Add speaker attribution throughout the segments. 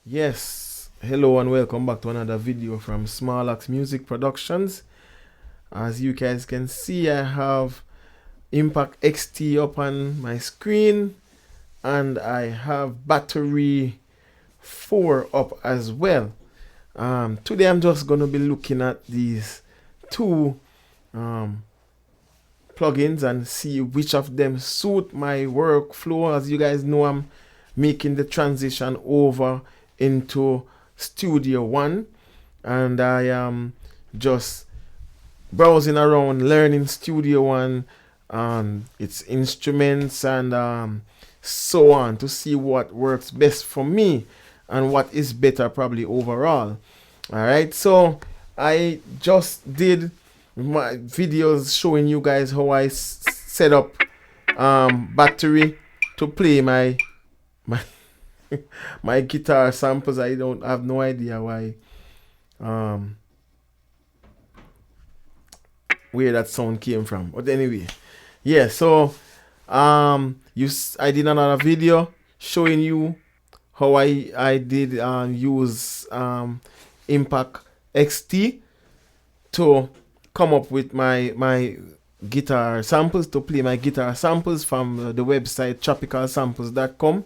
Speaker 1: Yes, hello and welcome back to another video from Smarlax Music Productions. As you guys can see, I have Impact XT up on my screen and I have Battery 4 up as well. Today I'm just going to be looking at these two plugins and see which of them suit my workflow. As you guys know, I'm making the transition over into Studio One and I am just browsing around learning Studio One, its instruments and so on, to see what works best for me and what is better probably overall. Alright, so I just did my videos showing you guys how I set up Battery to play my my guitar samples. I have no idea why where that sound came from, but anyway, yeah. So I did another video showing you how I did use Impact XT to come up with my guitar samples, to play my guitar samples from the website tropicalsamples.com.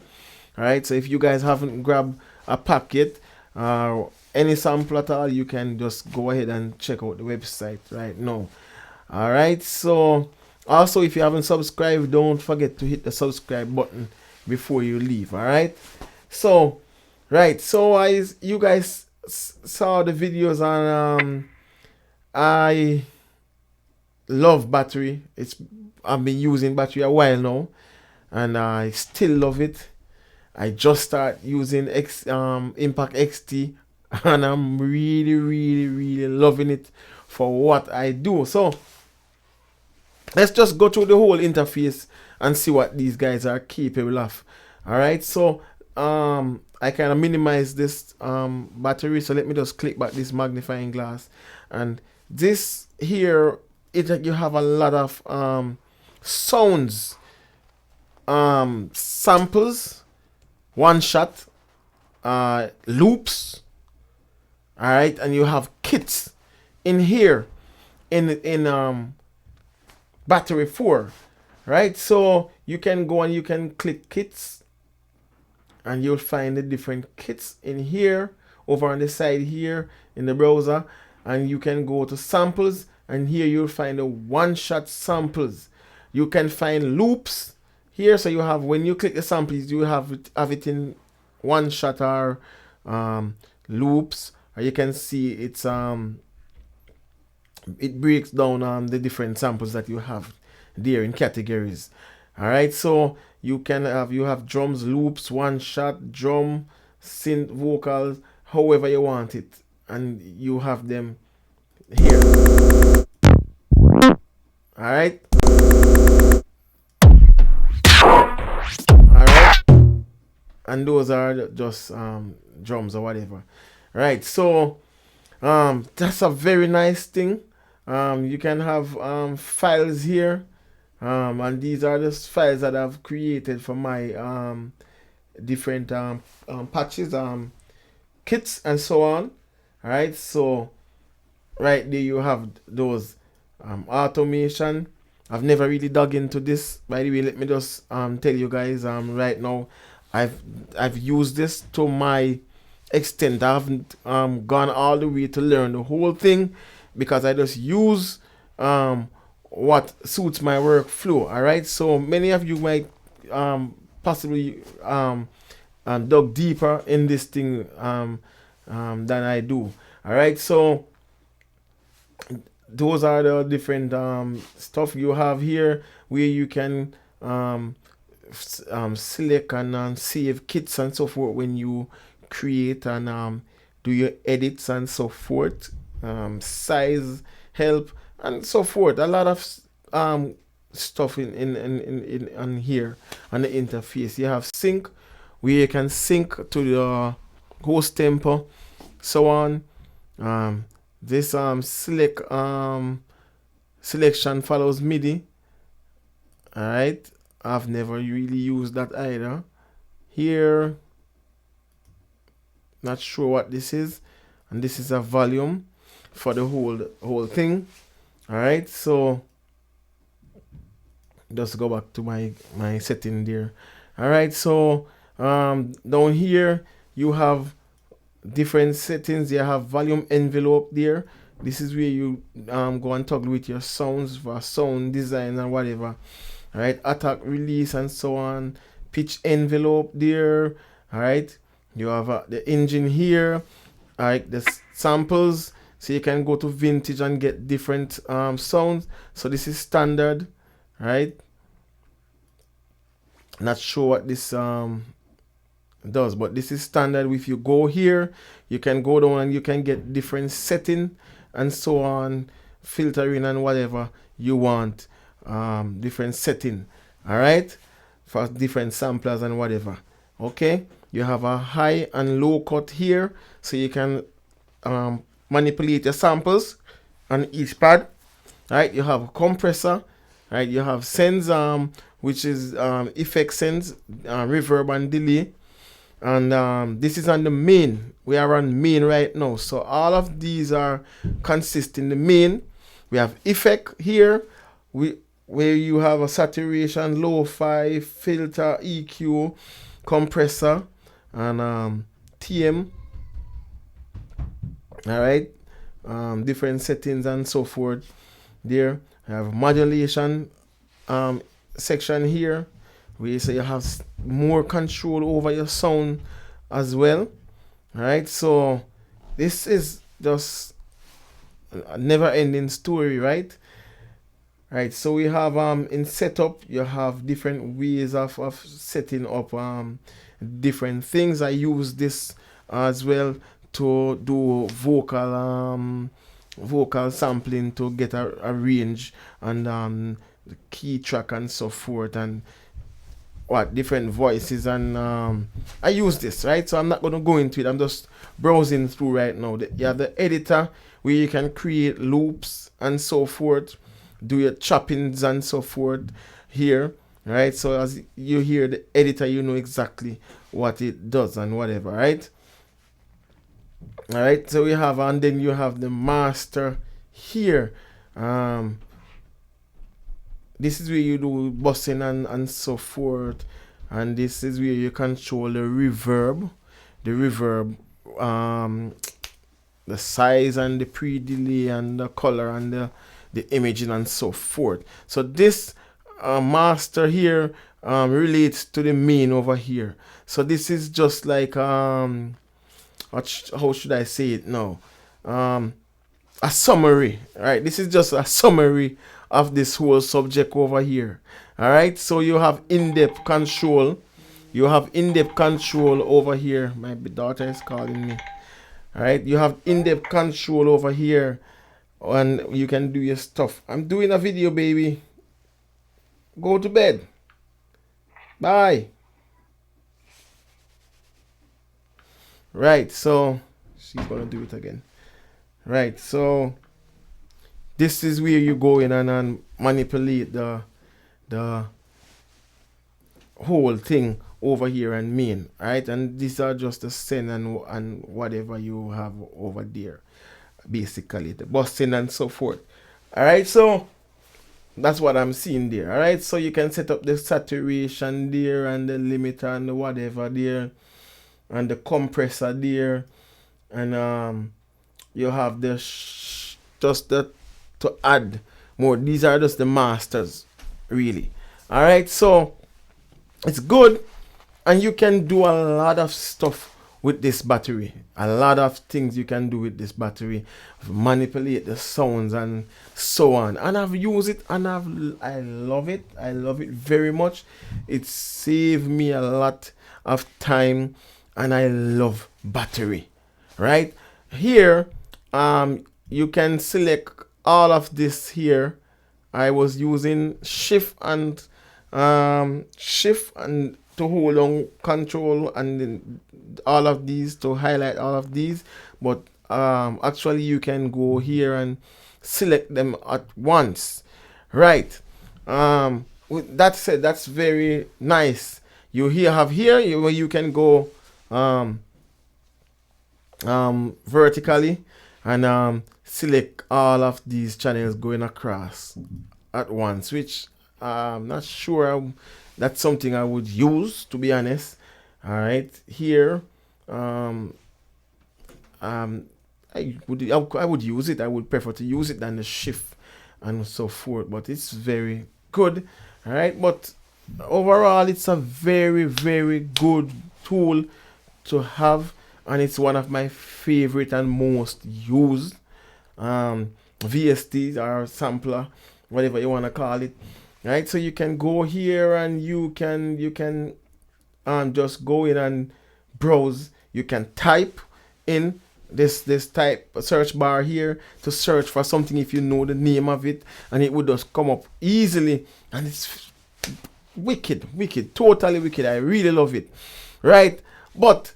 Speaker 1: Alright, so if you guys haven't grabbed a packet or any sample at all, you can just go ahead and check out the website right now. Alright, so also if you haven't subscribed, don't forget to hit the subscribe button before you leave. Alright, so you guys saw the videos on I love Battery. I've been using Battery a while now and I still love it. I just start using Impact XT and I'm really loving it for what I do. So let's just go through the whole interface and see what these guys are capable of. Alright, so I kind of minimize this Battery, so let me just click back this magnifying glass, and this here, you have a lot of sounds, samples, one shot, loops. All right, and you have kits in here in Battery 4, right? So you can go and you can click kits and you'll find the different kits in here over on the side here in the browser, and you can go to samples and here you'll find the one shot samples. You can find loops here, so you have, when you click the samples, you have it in one shot or loops, or you can see it's it breaks down the different samples that you have there in categories. All right, so you have drums, loops, one shot, drum, synth, vocals, however you want it, and you have them here. All right. And those are just drums or whatever, right? So that's a very nice thing. You can have files here, and these are the files that I've created for my different patches, kits and so on. All right, so right there you have those automation. I've never really dug into this, by the way. Let me just tell you guys, right now I've used this to my extent. I haven't gone all the way to learn the whole thing, because I just use what suits my workflow. All right, so many of you might possibly dug deeper in this thing than I do. All right, so those are the different stuff you have here, where you can select and save kits and so forth when you create and do your edits and so forth, size help and so forth. A lot of stuff in here on the interface. You have sync, where you can sync to the host tempo, so on. This select selection follows MIDI. All right, I've never really used that either. Here, not sure what this is, and this is a volume for the whole thing. All right, so just go back to my setting there. All right, so down here you have different settings. You have volume envelope there. This is where you go and toggle with your sounds for sound design and whatever. All right, attack, release, and so on. Pitch envelope there. All right, you have the engine here. All right, the samples, so you can go to vintage and get different sounds. So this is standard, right? Not sure what this does, but this is standard. If you go here, you can go down and you can get different setting and so on, filtering and whatever you want, different setting. All right, for different samplers and whatever. Okay, you have a high and low cut here, so you can manipulate your samples on each pad. Right, you have a compressor. Right, you have sends, which is effect sends, reverb and delay. And this is on the main. We are on main right now, so all of these are consist in the main. We have effect here, where you have a saturation, lo-fi, filter, EQ, compressor, and TM. All right, different settings and so forth. There, I have modulation section here, where so you have more control over your sound as well. All right, so this is just a never-ending story, right? Right, so we have in setup, you have different ways of setting up different things. I use this as well to do vocal sampling to get a range and the key track and so forth, and what different voices, and I use this, right? So I'm not going to go into it. I'm just browsing through right now. You have the editor where you can create loops and so forth, do your choppings and so forth here, right? So as you hear the editor, you know exactly what it does and whatever, right? All right, so we have, and then you have the master here. This is where you do bussing and so forth, and this is where you control the reverb, the size and the pre-delay and the color and the imaging and so forth. So this master here relates to the main over here. So this is just like how should I say it now? A summary, right? This is just a summary of this whole subject over here. All right, so you have in-depth control. You have in-depth control over here. My daughter is calling me. All right, you have in-depth control over here, and you can do your stuff. I'm doing a video, baby. Go to bed. Bye. Right, so she's gonna do it again. Right, so this is where you go in and manipulate the whole thing over here and main, right? And these are just the send and whatever you have over there, basically the busting and so forth. All right, so that's what I'm seeing there. All right, so you can set up the saturation there and the limiter and the whatever there, and the compressor there, and you have the just the to add more. These are just the masters, really. All right, so it's good, and you can do a lot of stuff with this battery. A lot of things you can do with this battery, manipulate the sounds and so on. And I've used it, and I love it. I love it very much. It saved me a lot of time, and I love battery. Right here, you can select all of this here. I was using shift and to hold on control, and then all of these to highlight all of these, but actually you can go here and select them at once. Right. With that said, that's very nice. You here have here where you can go um, vertically and select all of these channels going across at once, which I'm not sure that's something I would use, to be honest. All right, here, um, um, I would use it. I would prefer to use it than the shift and so forth. But it's very good. All right, but overall, it's a very good tool to have, and it's one of my favorite and most used VST or sampler, whatever you want to call it. Right, so you can go here and you can just go in and browse. You can type in this type search bar here to search for something if you know the name of it, and it would just come up easily, and it's wicked, totally wicked. I really love it. Right, but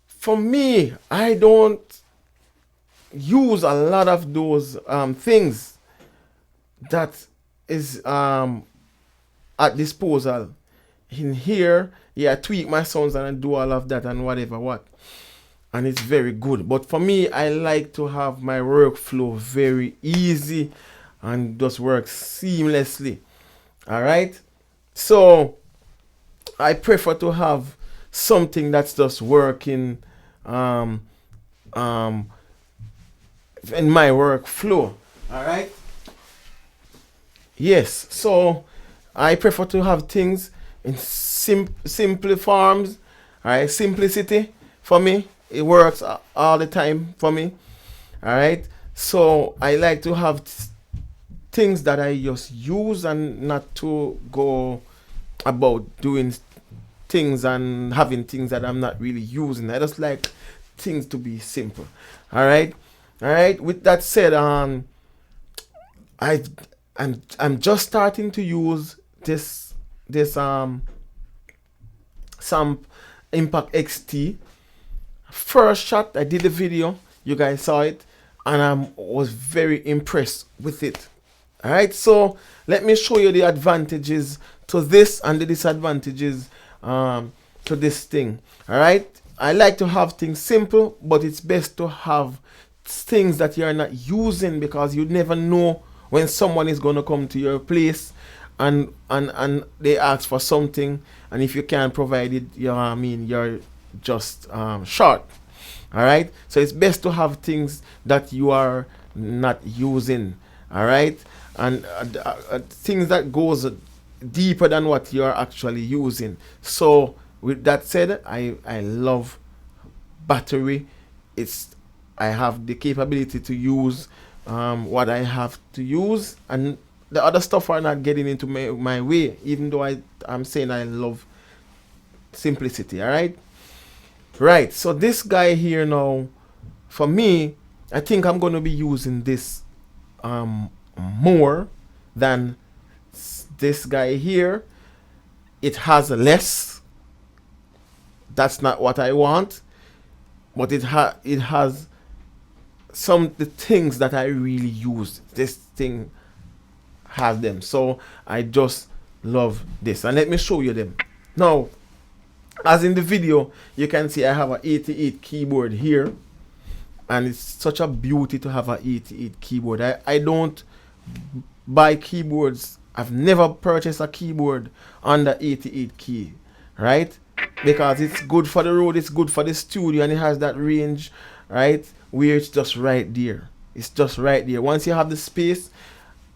Speaker 1: for me, I don't use a lot of those things that is at disposal in here. Yeah, I tweak my sounds and I do all of that and whatever what, and it's very good. But for me, I like to have my workflow very easy and just work seamlessly. All right, so I prefer to have something that's just working um, um, in my workflow. All right. Yes, so I prefer to have things in simple forms. All right, simplicity for me, it works all the time for me. All right, so I like to have things that I just use and not to go about doing things and having things that I'm not really using. I just like things to be simple. All right, all right. With that said, I I'm just starting to use this some Impact XT. First shot, I did the video, you guys saw it, and I was very impressed with it. All right, so let me show you the advantages to this and the disadvantages to this thing. All right, I like to have things simple, but it's best to have things that you're not using, because you never know when someone is going to come to your place and they ask for something, and if you can't provide it, you're just short. All right, so it's best to have things that you are not using. All right, and things that goes deeper than what you're actually using. So with that said, I love battery. It's I have the capability to use what I have to use, and the other stuff are not getting into my way, even though I'm saying I love simplicity. All right, right. So this guy here now, for me, I think I'm going to be using this more than this guy here. It has less. That's not what I want, but it has some the things that I really use. This thing has them, so I just love this. And let me show you them now. As in the video, you can see I have an 88 keyboard here, and it's such a beauty to have an 88 keyboard. I don't buy keyboards. I've never purchased a keyboard under 88 key, right? Because it's good for the road, it's good for the studio, and it has that range, right? Where it's just right there. It's just right there. Once you have the space,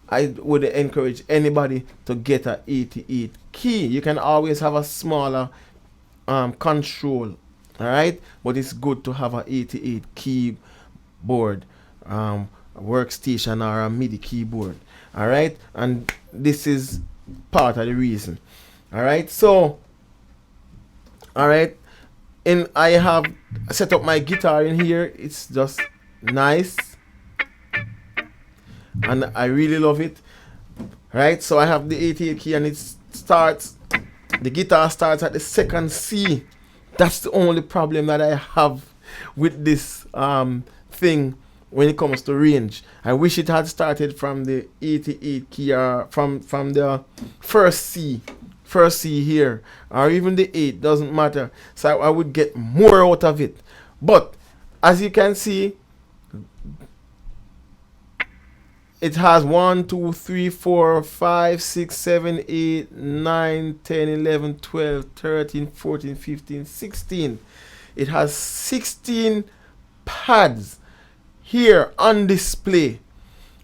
Speaker 1: I would encourage anybody to get a 88 key. You can always have a smaller control, all right, but it's good to have a 88 keyboard workstation or a MIDI keyboard. All right, and this is part of the reason. All right, so all right, and I have set up my guitar in here. It's just nice, and I really love it. Right, so I have the 88 key, and it starts, the guitar starts at the second C. That's the only problem that I have with this thing when it comes to range. I wish it had started from the 88 key, or from the first C here, or even the 8, doesn't matter. So I would get more out of it. But as you can see, it has 1, 2, 3, 4, 5, 6, 7, 8, 9, 10, 11, 12, 13, 14, 15, 16. It has 16 pads here on display,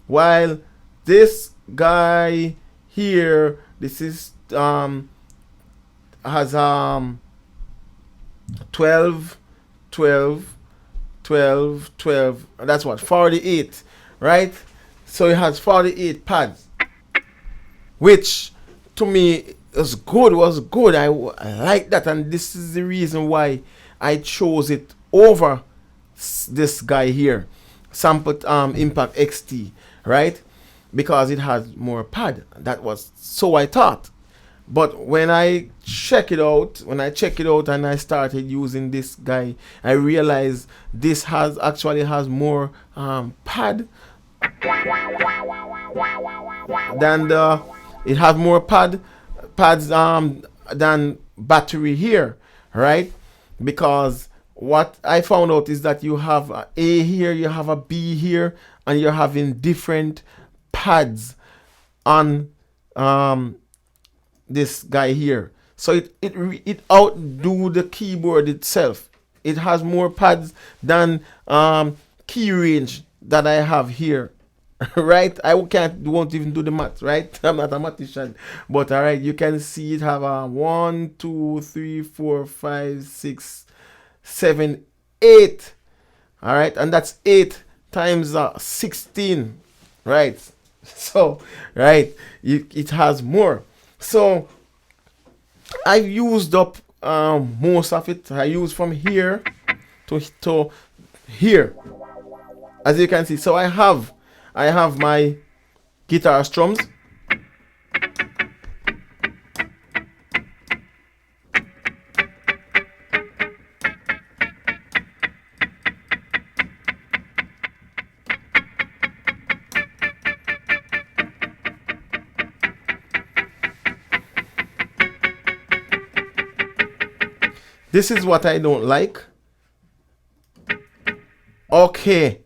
Speaker 1: while this guy here, this is has 12, 12, 12, 12, and that's what, 48, right? So it has 48 pads, which to me was good. I like that, and this is the reason why I chose it over this guy here, Sample Impact XT, right? Because it has more pad. That was so I thought. But when I check it out, and I started using this guy, I realized this actually has more pad than it has more pads than battery here, right? Because what I found out is that you have a here, you have a B here, and you're having different pads on this guy here. So it outdo the keyboard itself. It has more pads than key range that I have here. Right? I won't even do the math, right? I'm not a mathematician. But all right, you can see it have a 1, 2, 3, 4, 5, 6, 7, 8. All right, and that's 8 times 16, right? So, right, it has more. So I've used up most of it. I use from here to here, as you can see. So I have my guitar strums. This is what I don't like. Okay,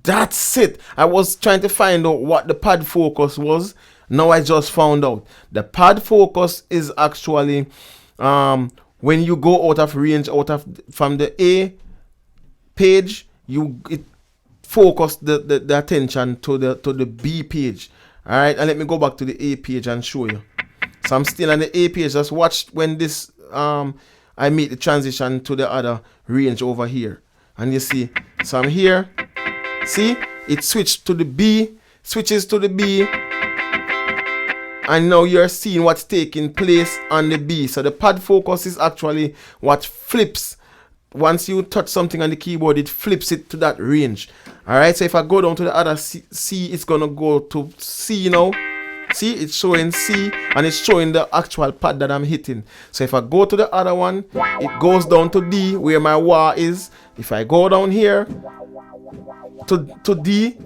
Speaker 1: that's it. I was trying to find out what the pad focus was. Now I just found out. The pad focus is actually when you go out of range, from the A page, it focus the attention to the B page. All right, and let me go back to the A page and show you. So I'm still on the A page. Just watch when this I make the transition to the other range over here, and you see, so I'm here, see, it switches to the B, and now you're seeing what's taking place on the B. So the pad focus is actually what flips. Once you touch something on the keyboard, it flips it to that range. All right, so if I go down to the other C, it's gonna go to C now. See, it's showing C, and it's showing the actual pad that I'm hitting. So if I go to the other one, it goes down to D, where my wah is. If I go down here to D,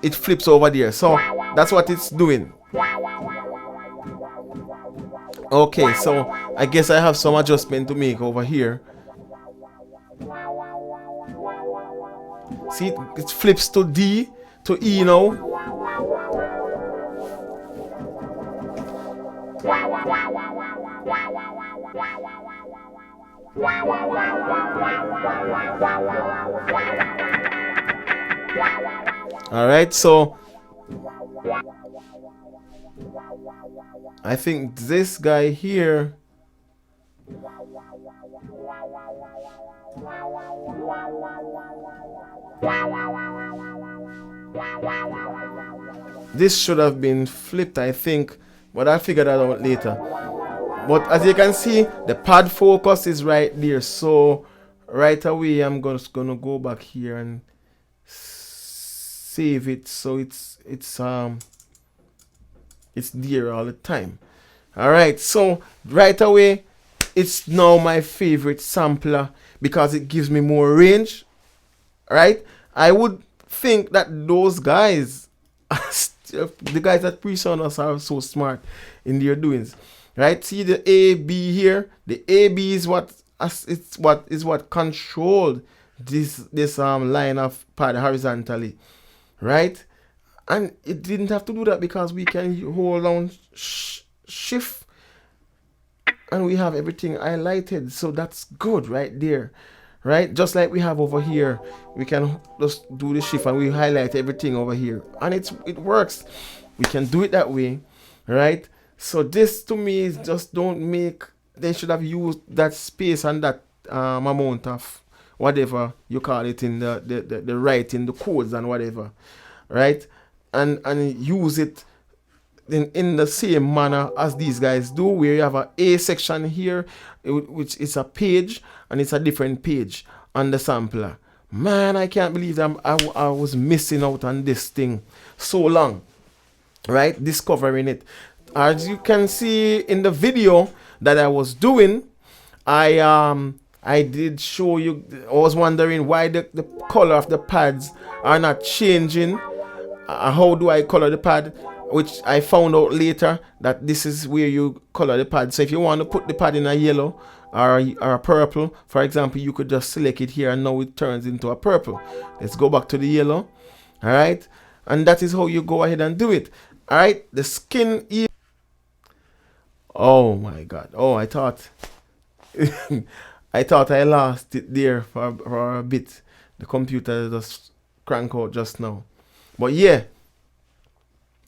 Speaker 1: it flips over there. So that's what it's doing. Okay, so I guess I have some adjustment to make over here. See, it flips to D, to E now. All right, so I think this guy here, this should have been flipped, I think, but I figured that out later. But as you can see, the pad focus is right there. So right away, I'm just gonna go back here and save it, so it's there all the time. All right, so right away, it's now my favorite sampler because it gives me more range. Right? I would think that those guys, the guys at PreSonus are so smart in their doings, right? See the AB here. The AB is what controlled this line of pad horizontally, right? And it didn't have to do that because we can hold down shift and we have everything highlighted. So that's good right there, right? Just like we have over here, we can just do the shift and we highlight everything over here, and it works. We can do it that way, right? So this to me is just don't make. They should have used that space and that amount of whatever you call it in the writing, the codes and whatever, right? And use it in the same manner as these guys do, where you have a section here, which is a page, and it's a different page on the sampler. Man, I can't believe that I was missing out on this thing so long, right? Discovering it. As you can see in the video that I was doing, I did show you. I was wondering why the color of the pads are not changing. How do I color the pad? Which I found out later that this is where you color the pad. So if you want to put the pad in a yellow or a purple, for example, you could just select it here and now it turns into a purple. Let's go back to the yellow. All right, and that is how you go ahead and do it. All right, the skin. Oh my God! Oh, I thought I lost it there for a bit. The computer just cranked out just now. But yeah,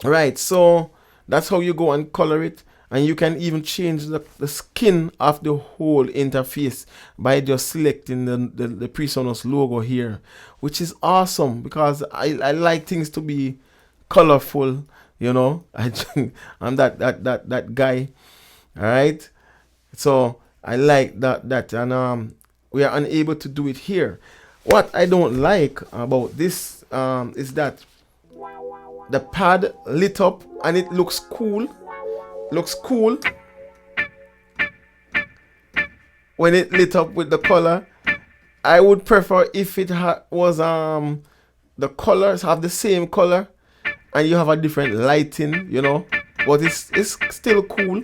Speaker 1: right, so that's how you go and color it, and you can even change the skin of the whole interface by just selecting the PreSonus logo here, which is awesome because I like things to be colorful, you know. I'm that guy, all right. So I like that, and we are unable to do it here. What I don't like about this is that the pad lit up and it looks cool. Looks cool when it lit up with the color. I would prefer if it was the colors have the same color and you have a different lighting, you know. But it's still cool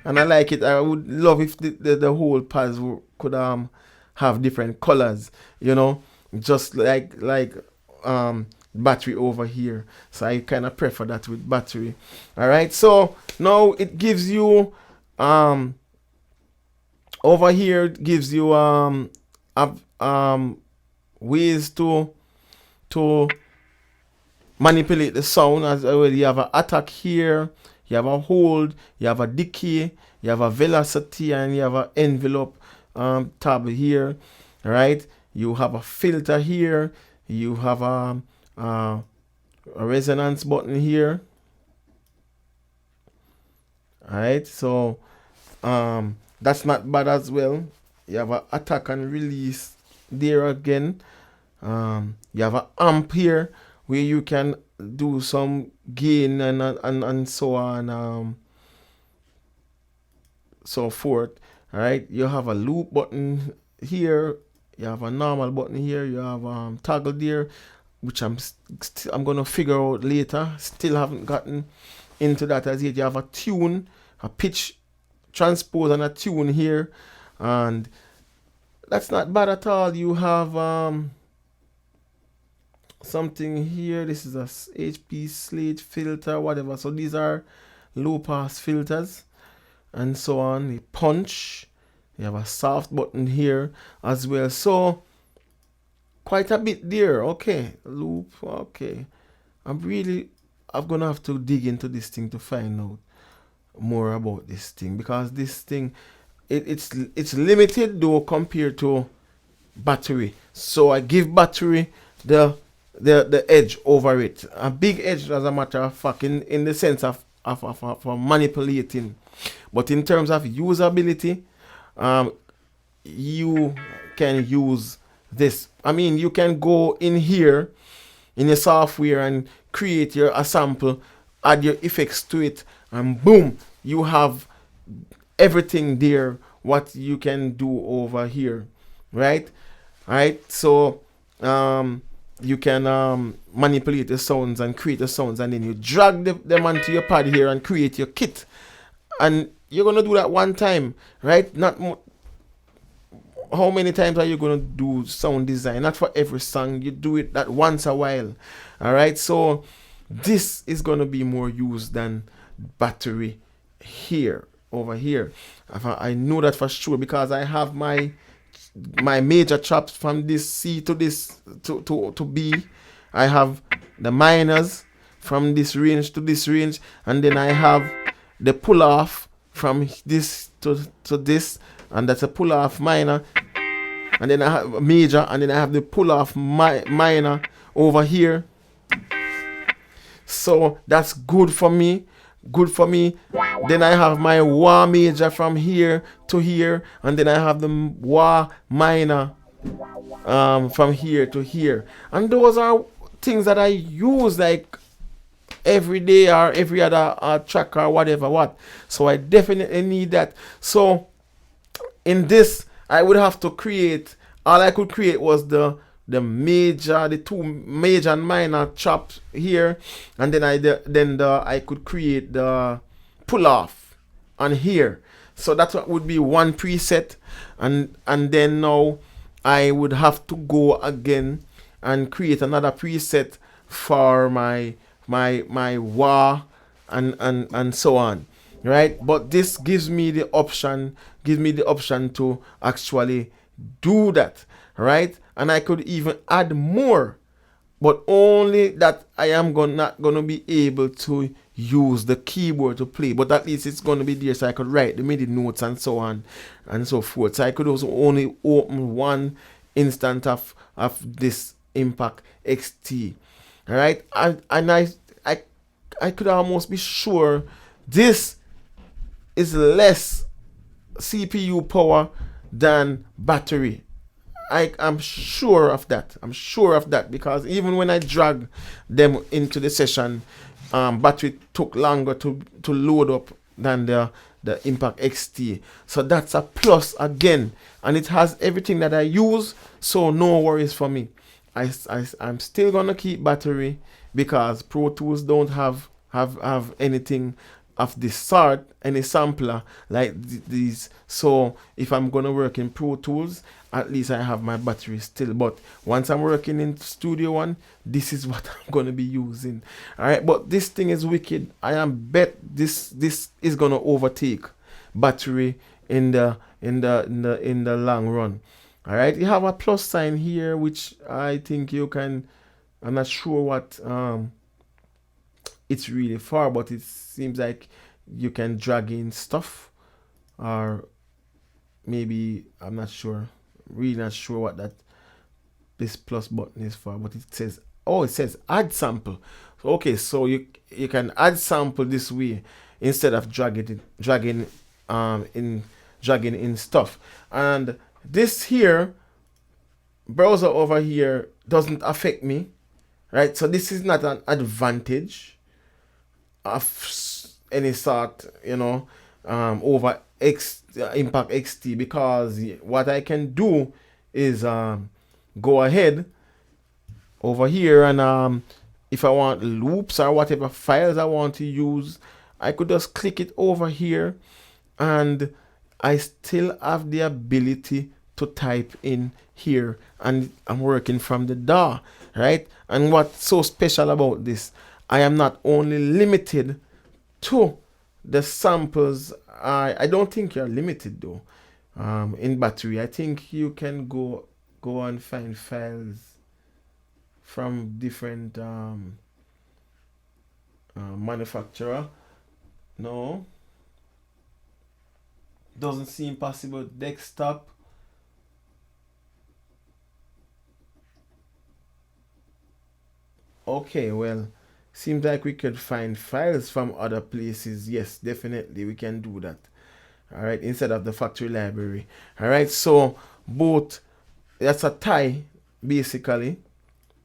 Speaker 1: and I like it. I would love if the whole pads could have different colors, you know, just like battery over here. So I kind of prefer that with battery. All right, so now it gives you over here, it gives you ways to manipulate the sound. As well, you have an attack here, you have a hold, you have a decay, you have a velocity, and you have an envelope tab here. All right, you have a filter here, you have a resonance button here. All right, so that's not bad as well. You have an attack and release there again. You have an amp here where you can do some gain and so on, so forth. All right, you have a loop button here, you have a normal button here, you have toggle there, which I'm gonna figure out later. Still haven't gotten into that as yet. You have a tune, a pitch transpose, and a tune here, and that's not bad at all. You have something here. This is a HP slate filter, whatever. So these are low pass filters and so on. The punch, you have a soft button here as well. So quite a bit there. Okay, loop. Okay, I'm gonna have to dig into this thing to find out more about this thing, because this thing it's limited though compared to battery. So I give battery the edge over it, a big edge as a matter of fact, in the sense of manipulating. But in terms of usability, you can use this. I mean, you can go in here in your software and create a sample, add your effects to it, and boom, you have everything there what you can do over here, right? All right, so you can manipulate the sounds and create the sounds, and then you drag them onto your pad here and create your kit. And you're gonna do that one time, right? Not how many times are you gonna do sound design? Not for every song. You do it that once a while. All right. So this is gonna be more used than battery here over here. I know that for sure because I have my major chops from this C to this to B. I have the minors from this range to this range, and then I have the pull off from this to this, and that's a pull off minor, and then I have a major, and then I have the pull off minor over here. So that's good for me. Then I have my wah major from here to here, and then I have the wah minor from here to here. And those are things that I use like every day or every other track or whatever what. So I definitely need that. So in this, I would have to create. All I could create was the two major and minor chops here, and then I could create the pull off on here. So that would be one preset, and then now I would have to go again and create another preset for my wah and so on, right? But this gives me the option to actually do that, right? And I could even add more, but only that I am not going to be able to use the keyboard to play, but at least it's going to be there so I could write the MIDI notes and so on and so forth. So I could also only open one instance of this Impact XT. All right, I could almost be sure this is less CPU power than battery. I'm sure of that. Because even when I drag them into the session, battery took longer to load up than the Impact XT. So that's a plus again, and it has everything that I use. So no worries for me. I'm still gonna keep battery because Pro Tools don't have anything of this sort, any sampler like these. So if I'm gonna work in Pro Tools, at least I have my battery still. But once I'm working in Studio One, this is what I'm gonna be using. All right, but this thing is wicked. I am bet this is gonna overtake battery in the long run. All right, you have a plus sign here, which I think you can. I'm not sure what it's really for, but it seems like you can drag in stuff, or maybe I'm not sure. Really not sure what this plus button is for, but it says add sample. Okay, so you can add sample this way instead of dragging in stuff. And this here browser over here doesn't affect me, right? So this is not an advantage of any sort, over Impact XT, because what I can do is go ahead over here and if I want loops or whatever files I want to use, I could just click it over here, and I still have the ability to type in here, and I'm working from the DAW, right? And what's so special about this, I am not only limited to the samples. I don't think you're limited though. In battery, I think you can go and find files from different manufacturer. No, doesn't seem possible. Desktop. Okay, well, seems like we could find files from other places. Yes, definitely we can do that. All right, instead of the factory library. All right, so both, that's a tie basically.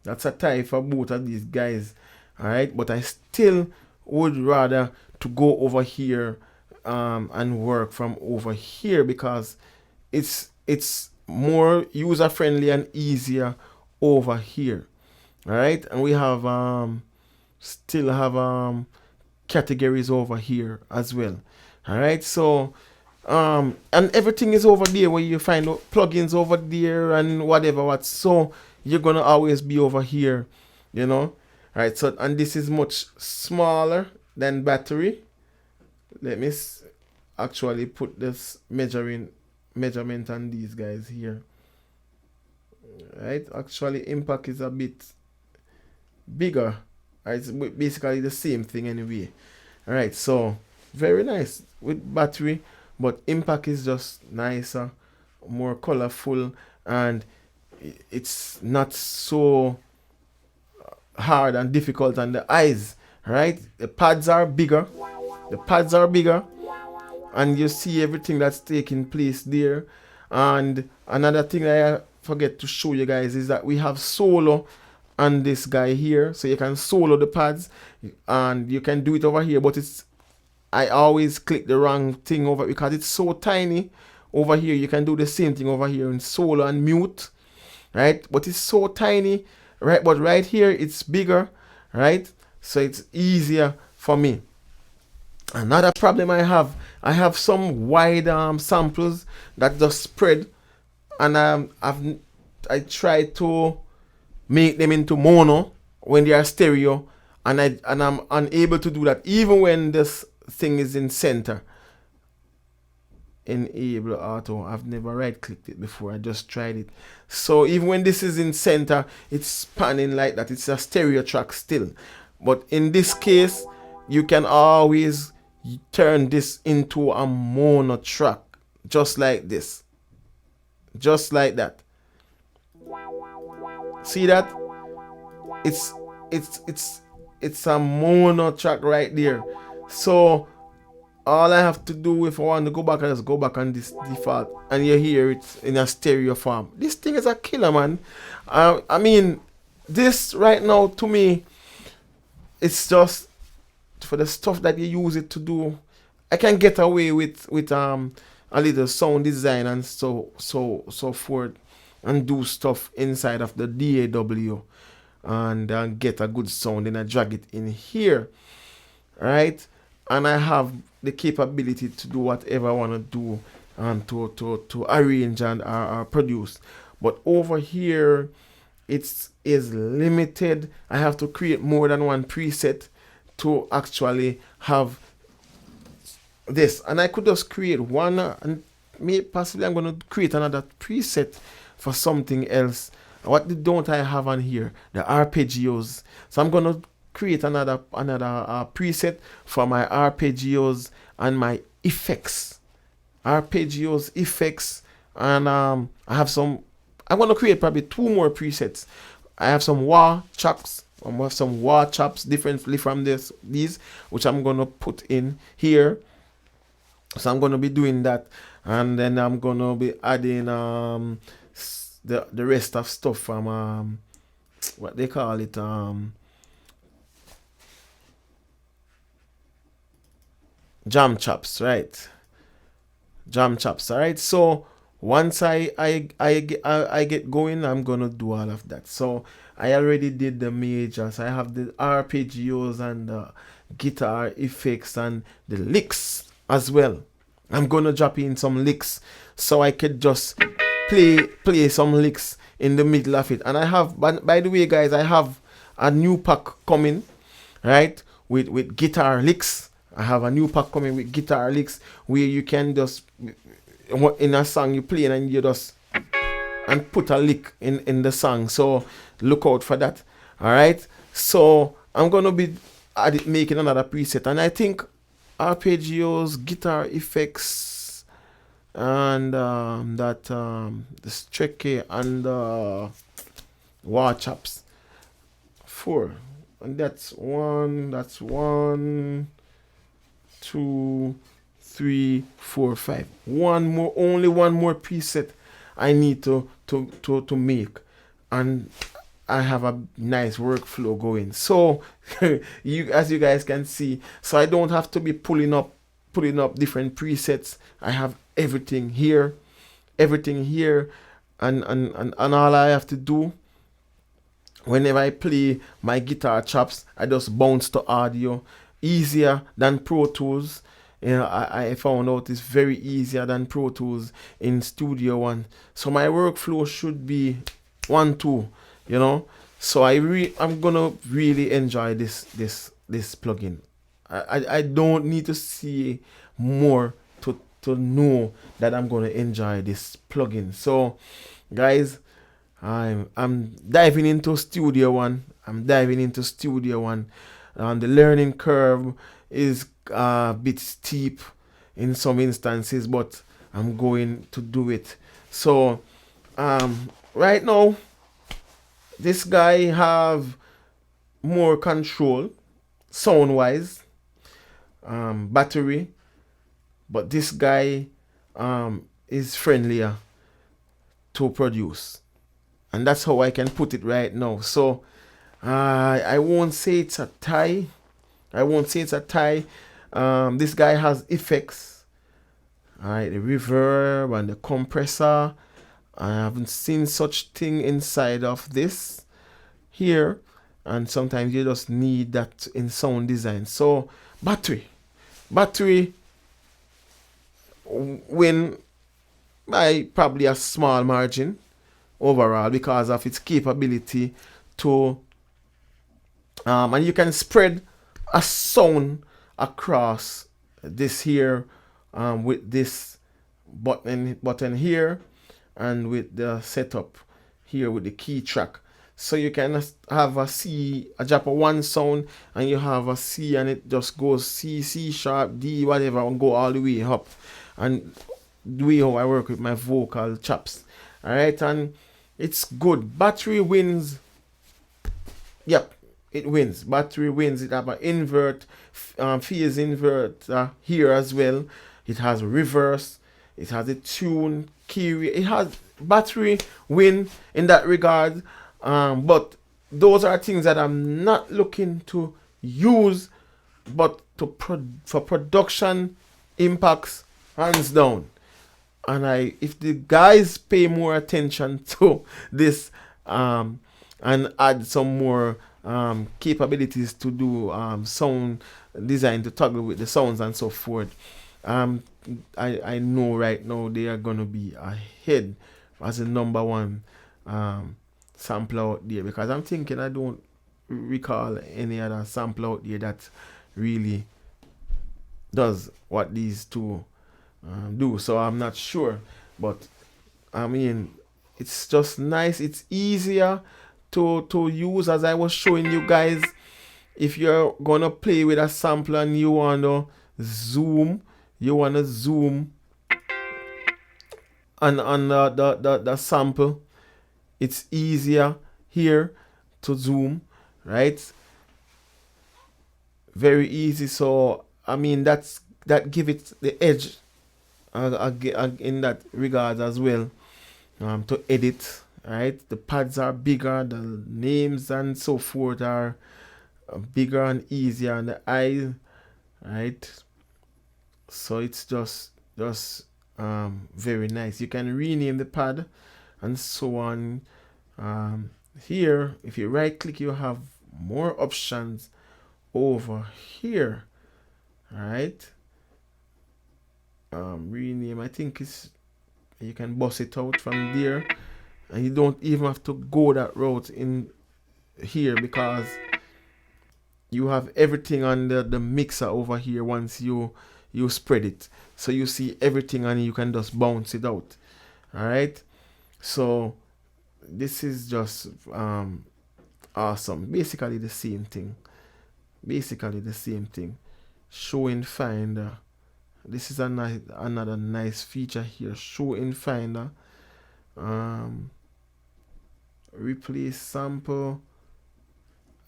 Speaker 1: That's a tie for both of these guys. All right, but I still would rather to go over here and work from over here, because it's more user friendly and easier over here. All right, and we have still have categories over here as well. All right, so and everything is over there where you find plugins over there and whatever what. So you're gonna always be over here, you know. All right, so and this is much smaller than battery. Let me actually put this measurement on these guys here. Right, actually impact is a bit bigger. It's basically the same thing anyway. All right, so very nice with battery, but impact is just nicer, more colorful, and it's not so hard and difficult on the eyes. Right, the pads are bigger. The pads are bigger, and you see everything that's taking place there. And another thing that I forget to show you guys is that we have solo on this guy here, so you can solo the pads, and you can do it over here, but it's I always click the wrong thing over because it's so tiny. Over here you can do the same thing over here in solo and mute, right? But it's so tiny, right? But right here it's bigger, right? So it's easier for me. Another problem I have some wide samples that just spread, and I try to make them into mono when they are stereo, and I'm unable to do that even when this thing is in center. Enable auto. I've never right clicked it before. I just tried it. So even when this is in center, it's spanning like that. It's a stereo track still. But in this case, you can always turn this into a mono track, just like this, just like that. See that? It's it's a mono track right there. So all I have to do if I want to go back and just go back on this default, and you hear it in a stereo form. This thing is a killer, man. I mean, this right now to me, it's just for the stuff that you use it to do. I can get away with a little sound design and so forth, and do stuff inside of the DAW, and get a good sound, and I drag it in here, right? And I have the capability to do whatever I want to do, and to arrange and produce. But over here, it is limited. I have to create more than one preset to actually have this, and I could just create one, and maybe possibly I'm going to create another preset for something else. What don't I have on here? The arpeggios. So I'm going to create another preset for my arpeggios and my effects. Arpeggios, effects, and I have some. I'm going to create probably two more presets. I have some wah chops. I have some wah chops differently from these, which I'm going to put in here. So I'm going to be doing that, and then I'm going to be adding the rest of stuff from what they call it, jam chops, right? Jam chops, all right? So once I get going, I'm gonna do all of that. So I already did the majors. I have the arpeggios and the guitar effects and the licks as well. I'm gonna drop in some licks so I could just play some licks in the middle of it. And I have, by the way, guys, I have a new pack coming, right? With guitar licks. I have a new pack coming with guitar licks where you can just, in a song you play, and you just and put a lick in the song. So look out for that. All right. So I'm gonna be making another preset, and I think arpeggios, guitar effects, and the strecky and wah chops. 4, and that's 1, 2, 3, 4, 5. One more, only one more preset I need to make, and I have a nice workflow going. So as you guys can see, so I don't have to be putting up different presets. I have everything here, and all I have to do whenever I play my guitar chops, I just bounce to audio. Easier than Pro Tools. I found out it's very easier than Pro Tools in Studio One. So my workflow should be 1, 2, you know. So I'm gonna really enjoy this plugin. I don't need to see more to know that I'm gonna enjoy this plugin. So guys, I'm diving into Studio One. And the learning curve is a bit steep in some instances, but I'm going to do it. So right now, this guy have more control sound wise, battery, but this guy is friendlier to produce, and that's how I can put it right now. So I won't say it's a tie. This guy has effects, all right, the reverb and the compressor. I haven't seen such thing inside of this here, and sometimes you just need that in sound design. So battery win by probably a small margin overall because of its capability to and you can spread a sound across this here with this button here, and with the setup here with the key track. So you can have a C, a drop of one sound, and you have a C, and it just goes C, C sharp, D, whatever, and go all the way up. And the way how I work with my vocal chops. Alright, and it's good. Battery wins. Yep, it wins. Battery wins. It have an invert, phase invert here as well. It has reverse. It has a tune, key. It has battery win in that regard. But those are things that I'm not looking to use, but for production impacts, hands down. And if the guys pay more attention to this and add some more capabilities to do sound design to toggle with the sounds and so forth, I know right now they are gonna be ahead as the number one sampler out there, because I'm thinking I don't recall any other sampler out there that really does what these two do. So I'm not sure, but I mean, it's just nice. It's easier to use, as I was showing you guys. If you're gonna play with a sampler and you wanna zoom on the sample, it's easier here to zoom, right? Very easy. So I mean, that give it the edge in that regard as well, to edit, right? The pads are bigger, the names and so forth are bigger and easier on the eye, right? So it's just very nice. You can rename the pad and so on. Here, if you right click, you have more options over here, right? Rename, I think it's, you can bust it out from there, and you don't even have to go that route in here, because you have everything on the mixer over here. Once you spread it, so you see everything, and you can just bounce it out. All right, so this is just awesome. Basically the same thing. Show in Finder. This is another nice feature here. Show in Finder. Replace sample.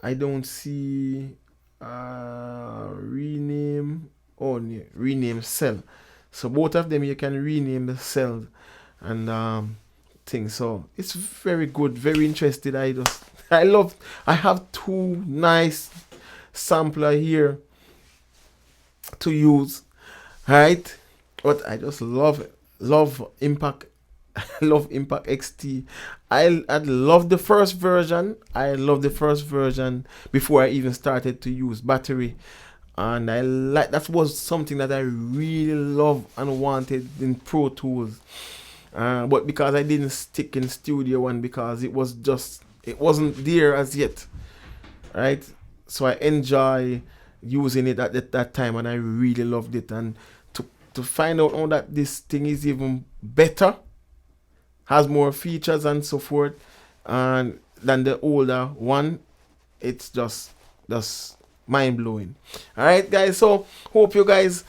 Speaker 1: I don't see rename. Oh, rename cell. So both of them, you can rename the cell and things. So it's very good, very interested. I have two nice sampler here to use, right? But I just love Impact I love Impact XT. I love the first version. I love the first version before I even started to use battery. And I like that was something that I really love and wanted in Pro Tools. But because I didn't stick in Studio One because it wasn't there as yet, right? So I enjoy using it at that time, and I really loved it. And to find out now that this thing is even better, has more features and so forth, and than the older one, it's just mind blowing. All right, guys. So hope you guys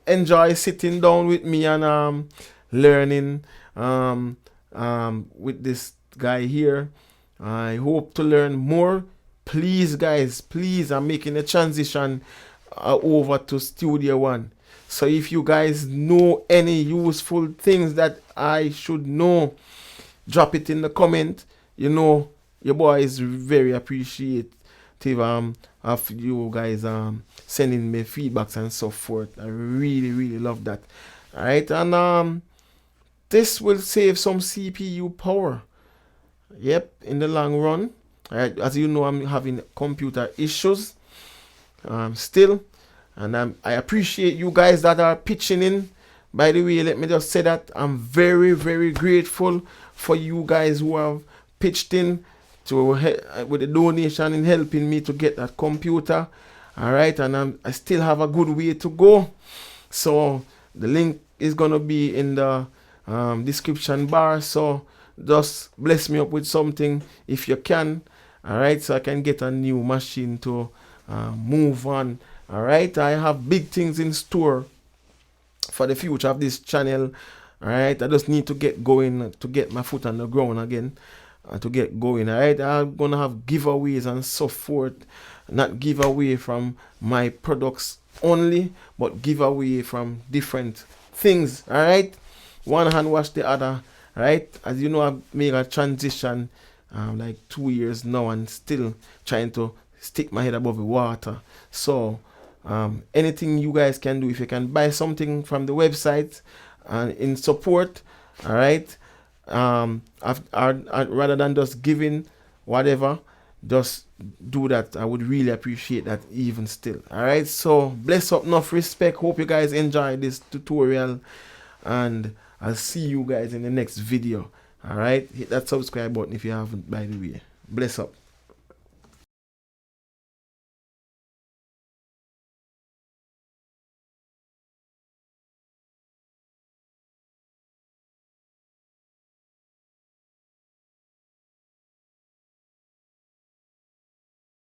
Speaker 1: enjoy sitting down with me and learning with this guy here. I hope to learn more. Please, guys, please, I'm making a transition over to Studio One. So if you guys know any useful things that I should know, drop it in the comment. You know, your boy is very appreciative of you guys sending me feedbacks and so forth. I really, really love that. All right, and this will save some CPU power. Yep, in the long run. All right, as you know, I'm having computer issues still, and I appreciate you guys that are pitching in. By the way, let me just say that I'm very, very grateful for you guys who have pitched in to with the donation in helping me to get that computer. All right, and I still have a good way to go. So the link is gonna be in the description bar. So just bless me up with something if you can. All right, so I can get a new machine to move on. All right, I have big things in store for the future of this channel. All right, I just need to get going, to get my foot on the ground again, to get going. All right, I'm gonna have giveaways and so forth. Not giveaway from my products only, but giveaway from different things. All right, one hand wash the other. Right, as you know, I've made a transition like 2 years now, and still trying to stick my head above the water. So anything you guys can do, if you can buy something from the website and in support, all right, rather than just giving whatever, just do that. I would really appreciate that even still. All right, so bless up, enough respect. Hope you guys enjoy this tutorial, and I'll see you guys in the next video. All right, hit that subscribe button if you haven't, by the way. Bless up.